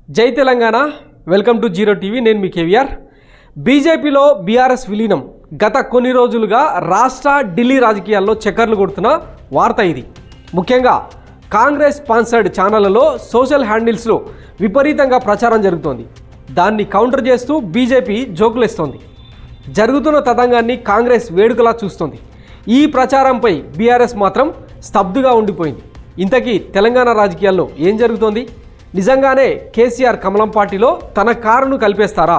జై Telangana. Welcome to zero TV. నేను మీ కేవీఆర్. బీజేపీలో బీఆర్ఎస్ విలీనం గత కొన్ని రోజులుగా రాష్ట్ర ఢిల్లీ రాజకీయాల్లో చక్కర్లు కొడుతున్న వార్త ఇది. ముఖ్యంగా కాంగ్రెస్ స్పాన్సర్డ్ ఛానళ్లలో సోషల్ హ్యాండిల్స్లో విపరీతంగా ప్రచారం జరుగుతోంది. దాన్ని కౌంటర్ చేస్తూ బీజేపీ జోకులేస్తోంది. జరుగుతున్న తతంగాన్ని కాంగ్రెస్ వేడుకలా చూస్తోంది. ఈ ప్రచారంపై బీఆర్ఎస్ మాత్రం స్తబ్దుగా ఉండిపోయింది. ఇంతకీ తెలంగాణ రాజకీయాల్లో ఏం జరుగుతోంది? నిజంగానే కేసీఆర్ కమలం పార్టీలో తన కారును కలిపేస్తారా?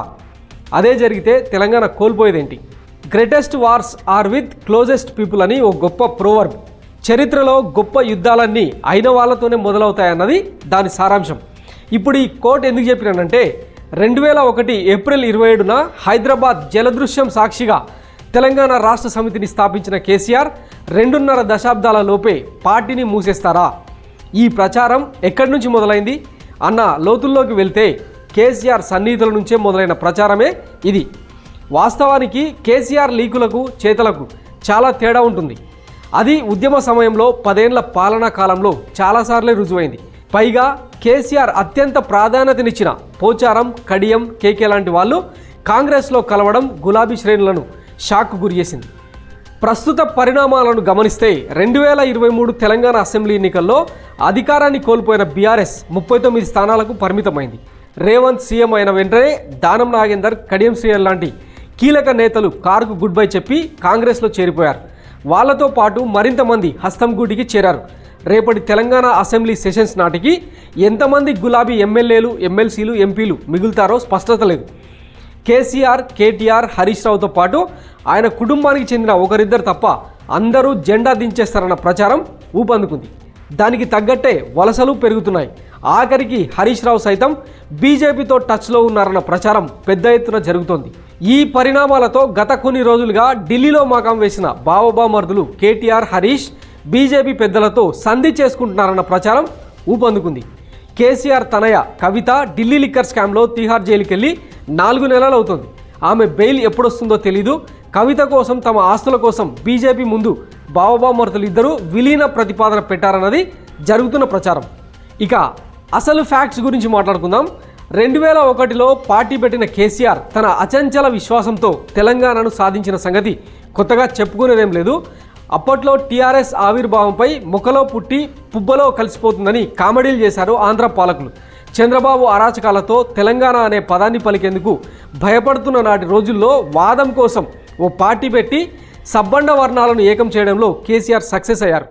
అదే జరిగితే తెలంగాణ కోల్పోయేదేంటి? Greatest wars are with closest people అని ఓ గొప్ప ప్రోవర్బ్. చరిత్రలో గొప్ప యుద్ధాలన్నీ అయిన వాళ్ళతోనే మొదలవుతాయన్నది దాని సారాంశం. ఇప్పుడు ఈ కోట్ ఎందుకు చెప్పినానంటే 2001 ఏప్రిల్ 27న హైదరాబాద్ జలదృశ్యం సాక్షిగా తెలంగాణ రాష్ట్ర సమితిని స్థాపించిన కేసీఆర్ 2.5 దశాబ్దాల లోపే పార్టీని మూసేస్తారా? ఈ ప్రచారం ఎక్కడి నుంచి మొదలైంది అన్న లోతుల్లోకి వెళ్తే కేసీఆర్ సన్నిహితుల నుంచే మొదలైన ప్రచారమే ఇది. వాస్తవానికి కేసీఆర్ లీకులకు చేతలకు చాలా తేడా ఉంటుంది. అది ఉద్యమ సమయంలో 10 ఏళ్ల పాలనా కాలంలో చాలాసార్లే రుజువైంది. పైగా కేసీఆర్ అత్యంత ప్రాధాన్యతనిచ్చిన పోచారం, కడియం, కేకే లాంటి వాళ్ళు కాంగ్రెస్లో కలవడం గులాబీ శ్రేణులను షాక్కు గురిచేసింది. ప్రస్తుత పరిణామాలను గమనిస్తే 2023 తెలంగాణ అసెంబ్లీ ఎన్నికల్లో అధికారాన్ని కోల్పోయిన బీఆర్ఎస్ 39 స్థానాలకు పరిమితమైంది. రేవంత్ సీఎం అయిన వెంటనే దానం నాగేందర్, కడియం శ్రీహరి లాంటి కీలక నేతలు కారుకు గుడ్ బై చెప్పి కాంగ్రెస్లో చేరిపోయారు. వాళ్లతో పాటు మరింత మంది హస్తంగూటికి చేరారు. రేపటి తెలంగాణ అసెంబ్లీ సెషన్స్ నాటికి ఎంతమంది గులాబీ ఎమ్మెల్యేలు, ఎమ్మెల్సీలు, ఎంపీలు మిగులుతారో స్పష్టత లేదు. కేసీఆర్, కేటీఆర్, హరీష్ రావుతో పాటు ఆయన కుటుంబానికి చెందిన ఒకరిద్దరు తప్ప అందరూ జెండా దించేస్తారన్న ప్రచారం ఊపందుకుంది. దానికి తగ్గట్టే వలసలు పెరుగుతున్నాయి. ఆఖరికి హరీష్ రావు సైతం బీజేపీతో టచ్లో ఉన్నారన్న ప్రచారం పెద్ద ఎత్తున జరుగుతోంది. ఈ పరిణామాలతో గత కొన్ని రోజులుగా ఢిల్లీలో మకాం వేసిన బావబామర్దులు కేటీఆర్, హరీష్ బీజేపీ పెద్దలతో సంధి చేసుకుంటున్నారన్న ప్రచారం ఊపందుకుంది. కేసీఆర్ తనయ కవిత ఢిల్లీ లిక్కర్ స్కామ్లో తిహార్ జైలుకెళ్ళి 4 నెలలు అవుతుంది. ఆమె బెయిల్ ఎప్పుడొస్తుందో తెలీదు. కవిత కోసం, తమ ఆస్తుల కోసం బీజేపీ ముందు బావబామర్దులు ఇద్దరు విలీన ప్రతిపాదన పెట్టారన్నది జరుగుతున్న ప్రచారం. ఇక అసలు ఫ్యాక్ట్స్ గురించి మాట్లాడుకుందాం. 2001లో పార్టీ పెట్టిన కేసీఆర్ తన అచంచల విశ్వాసంతో తెలంగాణను సాధించిన సంగతి కొత్తగా చెప్పుకునేదేం లేదు. అప్పట్లో టీఆర్ఎస్ ఆవిర్భావంపై మొక్కలో పుట్టి పుబ్బలో కలిసిపోతుందని కామెడీలు చేశారు ఆంధ్ర పాలకులు. చంద్రబాబు అరాచకాలతో తెలంగాణ అనే పదాన్ని పలికేందుకు భయపడుతున్న నాటి రోజుల్లో వాదం కోసం ఓ పార్టీ పెట్టి సబ్బండ వర్ణాలను ఏకం చేయడంలో కేసీఆర్ సక్సెస్ అయ్యారు.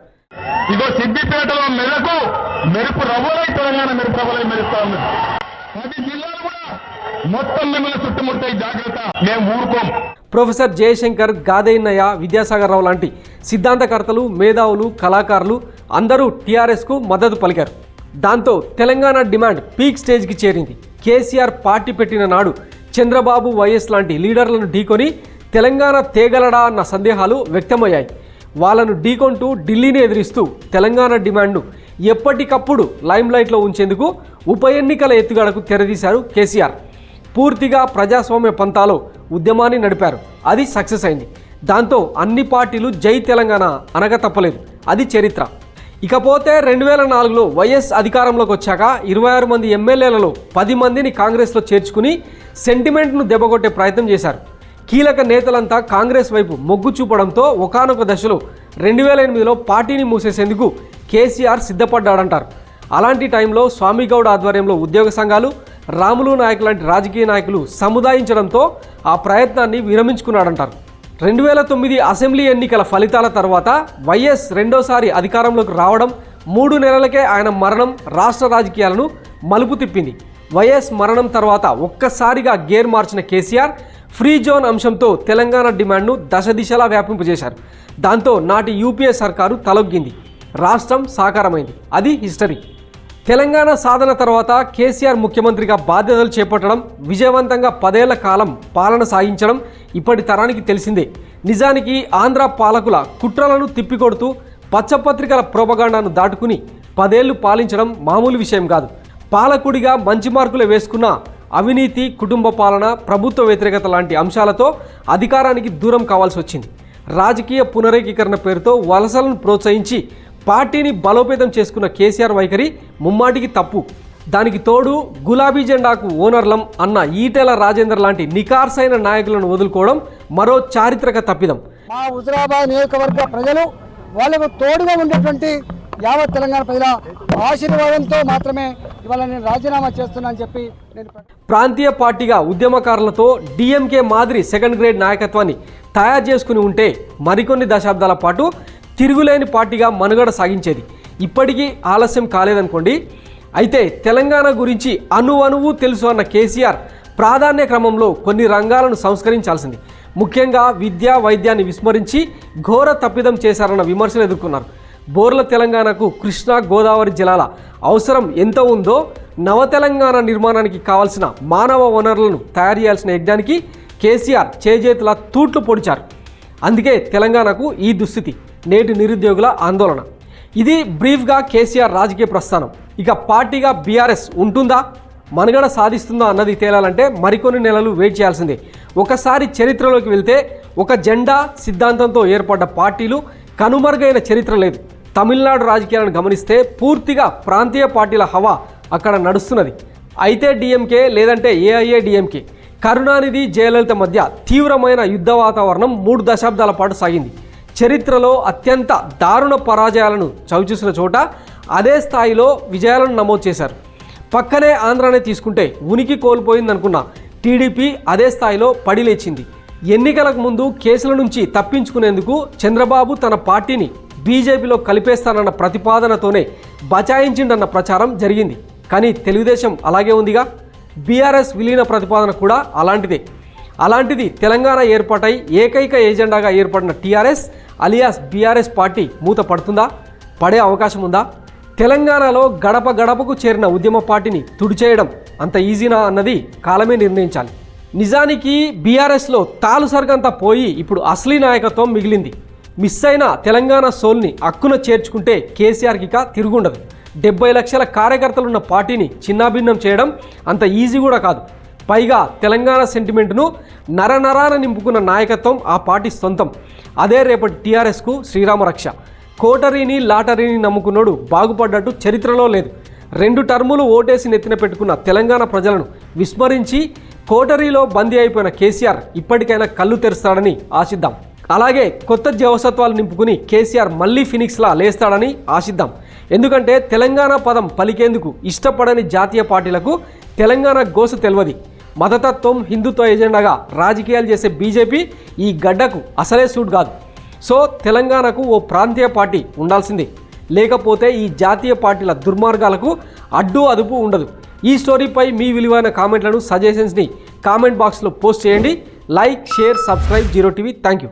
ఇదో సిద్దిపేటలో మెలకు మెరుపు రవ్వలై తెలంగాణ మెరుపు రవ్వలై మెరుస్తా ఉంది. 10 జిల్లాలు కూడా మొత్తం మిమ్మల్ని చుట్టుముట్టాయి, జాగ్రత్త, మేము ఊరుకోం. ప్రొఫెసర్ జయశంకర్, గాదయ్యన్నయ్య, విద్యాసాగర్ రావు లాంటి సిద్ధాంతకర్తలు, మేధావులు, కళాకారులు అందరూ టీఆర్ఎస్కు మద్దతు పలికారు. దాంతో తెలంగాణ డిమాండ్ పీక్ స్టేజ్కి చేరింది. కేసీఆర్ పార్టీ పెట్టిన నాడు చంద్రబాబు, వైఎస్ లాంటి లీడర్లను ఢీకొని తెలంగాణ తేగలడా అన్న సందేహాలు వ్యక్తమయ్యాయి. వాళ్ళను ఢీకొంటూ ఢిల్లీని ఎదిరిస్తూ తెలంగాణ డిమాండ్ను ఎప్పటికప్పుడు లైమ్లైట్లో ఉంచేందుకు ఉప ఎన్నికల ఎత్తుగడకు తెరదీశారు కేసీఆర్. పూర్తిగా ప్రజాస్వామ్య పంతాలో ఉద్యమాన్ని నడిపారు. అది సక్సెస్ అయింది. దాంతో అన్ని పార్టీలు జై తెలంగాణ అనగా తప్పలేదు. అది చరిత్ర. ఇకపోతే 2004లో వైఎస్ అధికారంలోకి వచ్చాక 26 మంది ఎమ్మెల్యేలలో 10 మందిని కాంగ్రెస్లో చేర్చుకుని సెంటిమెంట్ను దెబ్బకొట్టే ప్రయత్నం చేశారు. కీలక నేతలంతా కాంగ్రెస్ వైపు మొగ్గు చూపడంతో ఒకానొక దశలో 2008లో పార్టీని మూసేసేందుకు కేసీఆర్ సిద్ధపడ్డాడంటారు. అలాంటి టైంలో స్వామిగౌడ్ ఆధ్వర్యంలో ఉద్యోగ సంఘాలు, రాములు నాయక్ లాంటి రాజకీయ నాయకులు సముదాయించడంతో ఆ ప్రయత్నాన్ని విరమించుకున్నాడంటారు. 2009 అసెంబ్లీ ఎన్నికల ఫలితాల తర్వాత వైఎస్ రెండోసారి అధికారంలోకి రావడం, 3 నెలలకే ఆయన మరణం రాష్ట్ర రాజకీయాలను మలుపు తిప్పింది. వైఎస్ మరణం తర్వాత ఒక్కసారిగా గేర్ మార్చిన కేసీఆర్ ఫ్రీ జోన్ అంశంతో తెలంగాణ డిమాండ్ను దశ దిశలా వ్యాపింపజేశారు. దాంతో నాటి యూపీఏ సర్కారు తలొగ్గింది. రాష్ట్రం సాకారమైంది. అది హిస్టరీ. తెలంగాణ సాధన తర్వాత కేసీఆర్ ముఖ్యమంత్రిగా బాధ్యతలు చేపట్టడం, విజయవంతంగా 10 ఏళ్ల కాలం పాలన సాగించడం ఇప్పటి తరానికి తెలిసిందే. నిజానికి ఆంధ్ర పాలకుల కుట్రలను తిప్పికొడుతూ పచ్చపత్రికల ప్రోపగాండాను దాటుకుని 10 ఏళ్లు పాలించడం మామూలు విషయం కాదు. పాలకుడిగా మంచి మార్కులు వేసుకున్న అవినీతి, కుటుంబ పాలన, ప్రభుత్వ వ్యతిరేకత లాంటి అంశాలతో అధికారానికి దూరం కావాల్సి వచ్చింది. రాజకీయ పునరేకీకరణ పేరుతో వలసలను ప్రోత్సహించి పార్టీని బలోపేతం చేసుకున్న కేసీఆర్ వైఖరి ముమ్మాటికి తప్పు. దానికి తోడు గులాబీ జెండాకు ఓనర్లం అన్న ఈటెల రాజేందర్ లాంటి నికార్సైన నాయకులను వదులుకోవడం మరో చారిత్రక తప్పిదం. మా హుజురాబాద్ నియోజకవర్గ ప్రజలు వాళ్ళకు తోడుగా ఉండేటువంటి యావత్ తెలంగాణ ప్రజల ఆశీర్వాదంతో మాత్రమే ఇవాళ నేను రాజీనామా చేస్తున్నానని చెప్పి నేను ప్రాంతీయ పార్టీగా ఉద్యమకారులతో డిఎంకే మాదిరి సెకండ్ గ్రేడ్ నాయకత్వాన్ని తయారు చేసుకుని ఉంటే మరికొన్ని దశాబ్దాల పాటు తిరుగులేని పార్టీగా మనుగడ సాగించేది. ఇప్పటికీ ఆలస్యం కాలేదనుకోండి. అయితే తెలంగాణ గురించి అణువణువు తెలుసు అన్న కేసీఆర్ ప్రాధాన్య క్రమంలో కొన్ని రంగాలను సంస్కరించాల్సింది. ముఖ్యంగా విద్యా వైద్యాన్ని విస్మరించి ఘోర తప్పిదం చేశారన్న విమర్శలు ఎదుర్కొన్నారు. బోర్ల తెలంగాణకు కృష్ణా గోదావరి జలాల అవసరం ఎంత ఉందో నవ తెలంగాణ నిర్మాణానికి కావాల్సిన మానవ వనరులను తయారు చేయాల్సిన యజ్ఞానికి కేసీఆర్ చేజేతుల తూట్లు పొడిచారు. అందుకే తెలంగాణకు ఈ దుస్థితి, నేటి నిరుద్యోగుల ఆందోళన. ఇది బ్రీఫ్గా కేసీఆర్ రాజకీయ ప్రస్థానం. ఇక పార్టీగా బీఆర్ఎస్ ఉంటుందా, మనుగడ సాధిస్తుందా అన్నది తేలాలంటే మరికొన్ని నెలలు వెయిట్ చేయాల్సిందే. ఒకసారి చరిత్రలోకి వెళ్తే ఒక జెండా సిద్ధాంతంతో ఏర్పడ్డ పార్టీలు కనుమరుగైన చరిత్ర లేదు. తమిళనాడు రాజకీయాలను గమనిస్తే పూర్తిగా ప్రాంతీయ పార్టీల హవా అక్కడ నడుస్తున్నది. అయితే డిఎంకే లేదంటే ఏఐఏడిఎంకే, కరుణానిధి జయలలిత మధ్య తీవ్రమైన యుద్ధ వాతావరణం 3 దశాబ్దాల పాటు సాగింది. చరిత్రలో అత్యంత దారుణ పరాజయాలను చవిచూసిన చోట అదే స్థాయిలో విజయాలను నమోదు చేశారు. పక్కనే ఆంధ్రానే తీసుకుంటే ఉనికి కోల్పోయిందనుకున్న టీడీపీ అదే స్థాయిలో పడిలేచింది. ఎన్నికలకు ముందు కేసుల నుంచి తప్పించుకునేందుకు చంద్రబాబు తన పార్టీని బీజేపీలో కలిపేస్తానన్న ప్రతిపాదనతోనే బచాయించిండన్న ప్రచారం జరిగింది. కానీ తెలుగుదేశం అలాగే ఉందిగా. బీఆర్ఎస్ విలీన ప్రతిపాదన కూడా అలాంటిది తెలంగాణ ఏర్పాటై ఏకైక ఏజెండాగా ఏర్పడిన టీఆర్ఎస్ అలియాస్ బీఆర్ఎస్ పార్టీ మూత పడుతుందా, పడే అవకాశం ఉందా? తెలంగాణలో గడప గడపకు చేరిన ఉద్యమ పార్టీని తుడిచేయడం అంత ఈజీనా అన్నది కాలమే నిర్ణయించాలి. నిజానికి బీఆర్ఎస్లో తాలు సరుకంతా పోయి ఇప్పుడు అసలీ నాయకత్వం మిగిలింది. మిస్ అయిన తెలంగాణ సోల్ని అక్కున చేర్చుకుంటే కేసీఆర్కి ఇక తిరుగుండదు. 70 లక్షల కార్యకర్తలున్న పార్టీని చిన్నాభిన్నం చేయడం అంత ఈజీ కూడా కాదు. పైగా తెలంగాణ సెంటిమెంట్ను నరనరాన నింపుకున్న నాయకత్వం ఆ పార్టీ సొంతం. అదే రేపటి టీఆర్ఎస్కు శ్రీరామరక్ష. కోటరీని లాటరీని నమ్ముకున్నాడు బాగుపడ్డట్టు చరిత్రలో లేదు. 2 టర్ములు ఓటేసి నెత్తిన పెట్టుకున్న తెలంగాణ ప్రజలను విస్మరించి కోటరీలో బందీ అయిపోయిన కేసీఆర్ ఇప్పటికైనా కళ్ళు తెరుస్తాడని ఆశిద్దాం. అలాగే కొత్త జవసత్వాలు నింపుకుని కేసీఆర్ మళ్ళీ ఫినిక్స్లా లేస్తాడని ఆశిద్దాం. ఎందుకంటే తెలంగాణ పదం పలికేందుకు ఇష్టపడని జాతీయ పార్టీలకు తెలంగాణ గోస తెలియదు. మతతత్వం, హిందుత్వ ఎజెండాగా రాజకీయాలు చేసే బీజేపీ ఈ గడ్డకు అసలే సూట్ కాదు. సో తెలంగాణకు ఓ ప్రాంతీయ పార్టీ ఉండాల్సిందే. లేకపోతే ఈ జాతీయ పార్టీల దుర్మార్గాలకు అడ్డు అదుపు ఉండదు. ఈ స్టోరీపై మీ విలువైన కామెంట్లను, సజెషన్స్ని కామెంట్ బాక్స్లో పోస్ట్ చేయండి. Like, share, subscribe zero TV. Thank you.